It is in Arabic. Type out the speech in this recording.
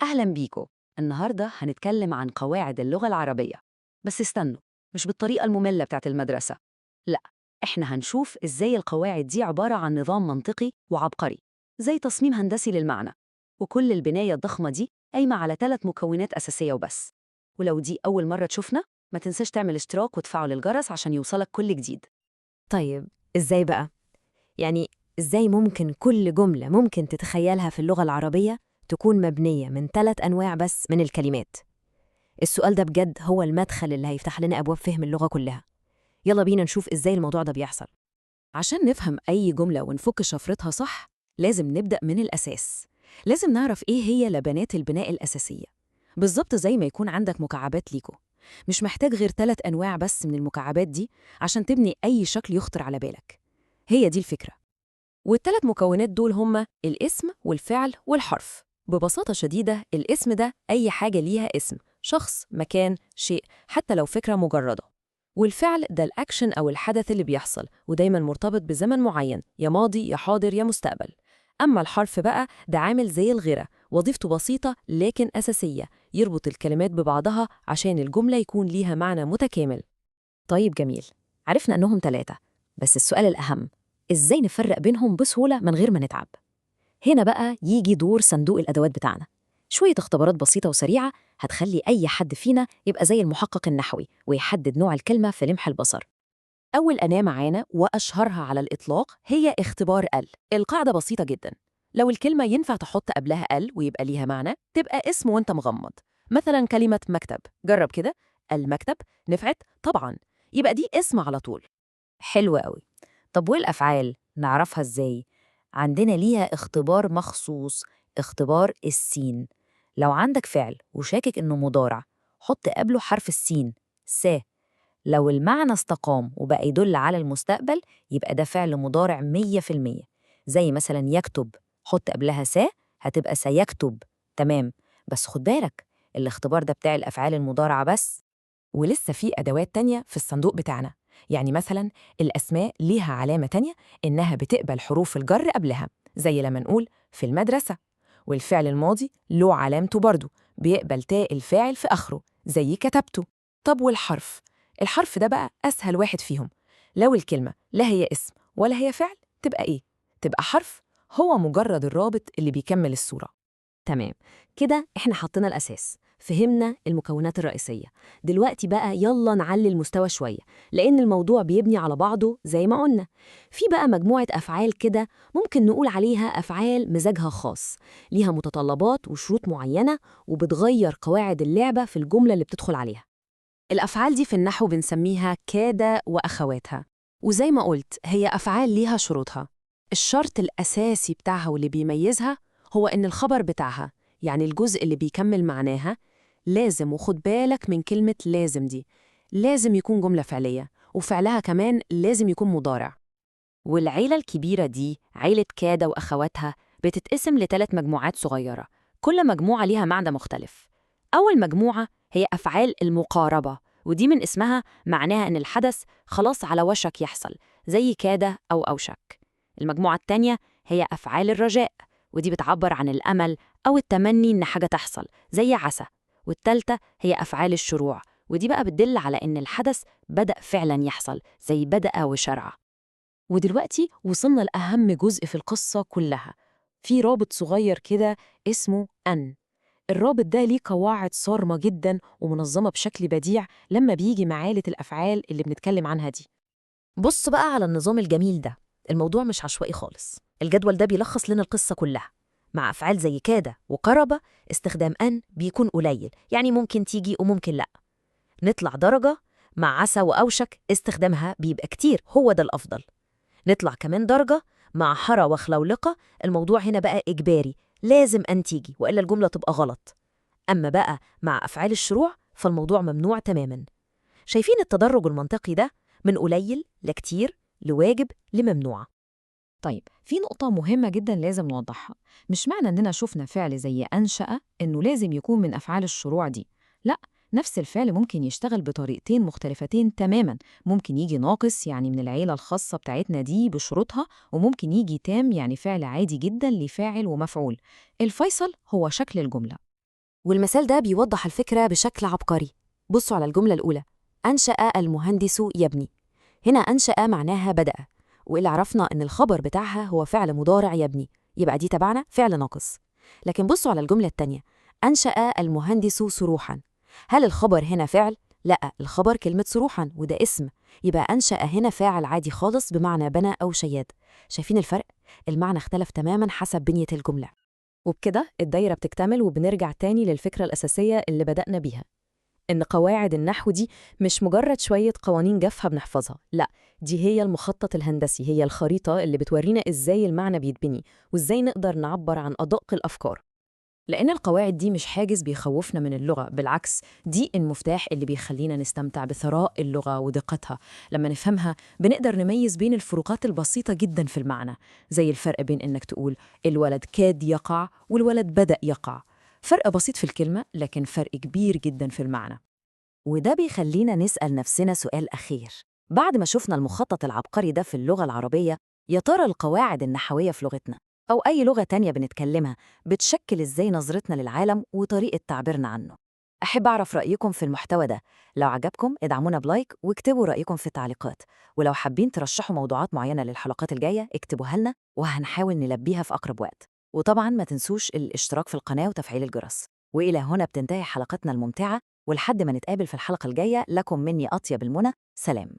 أهلا بيكو. النهاردة هنتكلم عن قواعد اللغة العربية. بس استنوا، مش بالطريقة المملة بتاعت المدرسة. لا، إحنا هنشوف إزاي القواعد دي عبارة عن نظام منطقي وعبقري، زي تصميم هندسي للمعنى. وكل البناية الضخمة دي قايمة على 3 مكونات أساسية وبس. ولو دي أول مرة تشوفنا، ما تنساش تعمل اشتراك وتفعل الجرس عشان يوصلك كل جديد. طيب، إزاي بقى؟ يعني إزاي ممكن كل جملة ممكن تتخيلها في اللغة العربية تكون مبنية من 3 أنواع بس من الكلمات؟ السؤال ده بجد هو المدخل اللي هيفتح لنا أبواب فهم اللغة كلها. يلا بينا نشوف إزاي الموضوع ده بيحصل. عشان نفهم أي جملة ونفك شفرتها صح، لازم نبدأ من الأساس. لازم نعرف إيه هي لبنات البناء الأساسية، بالظبط زي ما يكون عندك مكعبات ليكو. مش محتاج غير 3 أنواع بس من المكعبات دي عشان تبني أي شكل يخطر على بالك. هي دي الفكرة. وال3 مكونات دول هما الاسم والفعل والحرف. ببساطة شديدة، الاسم ده أي حاجة ليها اسم، شخص، مكان، شيء، حتى لو فكرة مجردة. والفعل ده الأكشن أو الحدث اللي بيحصل، ودايما مرتبط بزمن معين، يا ماضي يا حاضر يا مستقبل. أما الحرف بقى ده عامل زي الغيرة، وظيفته بسيطة لكن أساسية، يربط الكلمات ببعضها عشان الجملة يكون ليها معنى متكامل. طيب جميل، عرفنا أنهم 3. بس السؤال الأهم، إزاي نفرق بينهم بسهولة من غير ما نتعب؟ هنا بقى يجي دور صندوق الأدوات بتاعنا. شوية اختبارات بسيطة وسريعة هتخلي أي حد فينا يبقى زي المحقق النحوي ويحدد نوع الكلمة في لمح البصر. أول أداة معانا وأشهرها على الإطلاق هي اختبار ال. القاعدة بسيطة جدا. لو الكلمة ينفع تحط قبلها ال ويبقى ليها معنى، تبقى اسم وانت مغمض. مثلا كلمة مكتب، جرب كده. المكتب نفعت طبعا، يبقى دي اسم على طول. حلو قوي. طب والأفعال نعرفها إزاي؟ عندنا ليها اختبار مخصوص، اختبار السين. لو عندك فعل وشاكك إنه مضارع، حط قبله حرف السين، س. لو المعنى استقام وبقى يدل على المستقبل، يبقى ده فعل مضارع 100%. زي مثلا يكتب، حط قبلها س، هتبقى سيكتب. تمام. بس خد بالك، الاختبار ده بتاع الأفعال المضارعة بس. ولسه في أدوات تانية في الصندوق بتاعنا. يعني مثلا الأسماء ليها علامة تانية، إنها بتقبل حروف الجر قبلها، زي لما نقول في المدرسة. والفعل الماضي له علامته برضه، بيقبل تاء الفاعل في آخره، زي كتبته. طب والحرف؟ الحرف ده بقى أسهل واحد فيهم. لو الكلمة لا هي اسم ولا هي فعل، تبقى إيه؟ تبقى حرف، هو مجرد الرابط اللي بيكمل الصورة. تمام، كده احنا حطينا الأساس، فهمنا المكونات الرئيسية. دلوقتي بقى يلا نعلي المستوى شوية، لأن الموضوع بيبني على بعضه زي ما قلنا. في بقى مجموعة أفعال كده ممكن نقول عليها أفعال مزاجها خاص، ليها متطلبات وشروط معينة، وبتغير قواعد اللعبة في الجملة اللي بتدخل عليها. الأفعال دي في النحو بنسميها كاد وأخواتها. وزي ما قلت، هي أفعال ليها شروطها. الشرط الأساسي بتاعها واللي بيميزها هو إن الخبر بتاعها، يعني الجزء اللي بيكمل معناها، لازم، وخد بالك من كلمة لازم دي، لازم يكون جملة فعلية، وفعلها كمان لازم يكون مضارع. والعيلة الكبيرة دي، عيلة كاد وأخواتها، بتتقسم ل3 مجموعات صغيرة، كل مجموعة ليها معنى مختلف. أول مجموعة هي أفعال المقاربة، ودي من اسمها معناها إن الحدث خلاص على وشك يحصل، زي كاد أو أوشك. المجموعة التانية هي أفعال الرجاء، ودي بتعبر عن الأمل أو التمني إن حاجة تحصل، زي عسى. والتالتة هي أفعال الشروع، ودي بقى بتدل على إن الحدث بدأ فعلا يحصل، زي بدأ وشرع. ودلوقتي وصلنا لأهم جزء في القصة كلها. في رابط صغير كده اسمه أن. الرابط ده ليه قواعد صارمة جدا ومنظمة بشكل بديع لما بيجي مع عالة الأفعال اللي بنتكلم عنها دي. بص بقى على النظام الجميل ده، الموضوع مش عشوائي خالص. الجدول ده بيلخص لنا القصة كلها. مع أفعال زي كاد وقرب، استخدام أن بيكون قليل، يعني ممكن تيجي وممكن لأ. نطلع درجة، مع عسى وأوشك استخدامها بيبقى كتير، هو ده الأفضل. نطلع كمان درجة، مع حرى وخلولقة، الموضوع هنا بقى إجباري، لازم أن تيجي وإلا الجملة تبقى غلط. أما بقى مع أفعال الشروع فالموضوع ممنوع تماماً. شايفين التدرج المنطقي ده؟ من قليل لكتير، لواجب لممنوع. طيب، في نقطة مهمة جدا لازم نوضحها. مش معنى إننا شفنا فعل زي أنشأ إنه لازم يكون من أفعال الشروع دي. لا، نفس الفعل ممكن يشتغل بطريقتين مختلفتين تماما. ممكن يجي ناقص، يعني من العيلة الخاصة بتاعتنا دي بشروطها، وممكن يجي تام، يعني فعل عادي جدا لفاعل ومفعول. الفيصل هو شكل الجملة. والمثال ده بيوضح الفكرة بشكل عبقري. بصوا على الجملة الأولى: أنشأ المهندس يبني. هنا أنشأ معناها بدأ، واللي عرفنا إن الخبر بتاعها هو فعل مضارع يبني، يبقى دي تبعنا فعل ناقص. لكن بصوا على الجملة التانية: أنشأ المهندس صروحا. هل الخبر هنا فعل؟ لا، الخبر كلمة صروحا وده اسم، يبقى أنشأ هنا فاعل عادي خالص بمعنى بنى أو شياد. شايفين الفرق؟ المعنى اختلف تماما حسب بنية الجملة. وبكده الدايرة بتكتمل وبنرجع تاني للفكرة الأساسية اللي بدأنا بيها، إن قواعد النحو دي مش مجرد شوية قوانين جافة بنحفظها، لا، دي هي المخطط الهندسي، هي الخريطة اللي بتورينا إزاي المعنى بيتبني وإزاي نقدر نعبر عن أدق الأفكار. لأن القواعد دي مش حاجز بيخوفنا من اللغة، بالعكس دي المفتاح اللي بيخلينا نستمتع بثراء اللغة ودقتها. لما نفهمها بنقدر نميز بين الفروقات البسيطة جدا في المعنى، زي الفرق بين إنك تقول الولد كاد يقع والولد بدأ يقع. فرق بسيط في الكلمة لكن فرق كبير جدا في المعنى. وده بيخلينا نسأل نفسنا سؤال أخير. بعد ما شفنا المخطط العبقري ده في اللغة العربية، يا ترى القواعد النحوية في لغتنا أو أي لغة تانية بنتكلمها بتشكل إزاي نظرتنا للعالم وطريقة تعبيرنا عنه؟ أحب أعرف رأيكم في المحتوى ده. لو عجبكم ادعمونا بلايك واكتبوا رأيكم في التعليقات، ولو حابين ترشحوا موضوعات معينة للحلقات الجاية اكتبوها لنا وهنحاول نلبيها في أقرب وقت. وطبعاً ما تنسوش الاشتراك في القناة وتفعيل الجرس. وإلى هنا بتنتهي حلقتنا الممتعة، ولحد ما نتقابل في الحلقة الجاية لكم مني أطيب المنى. سلام.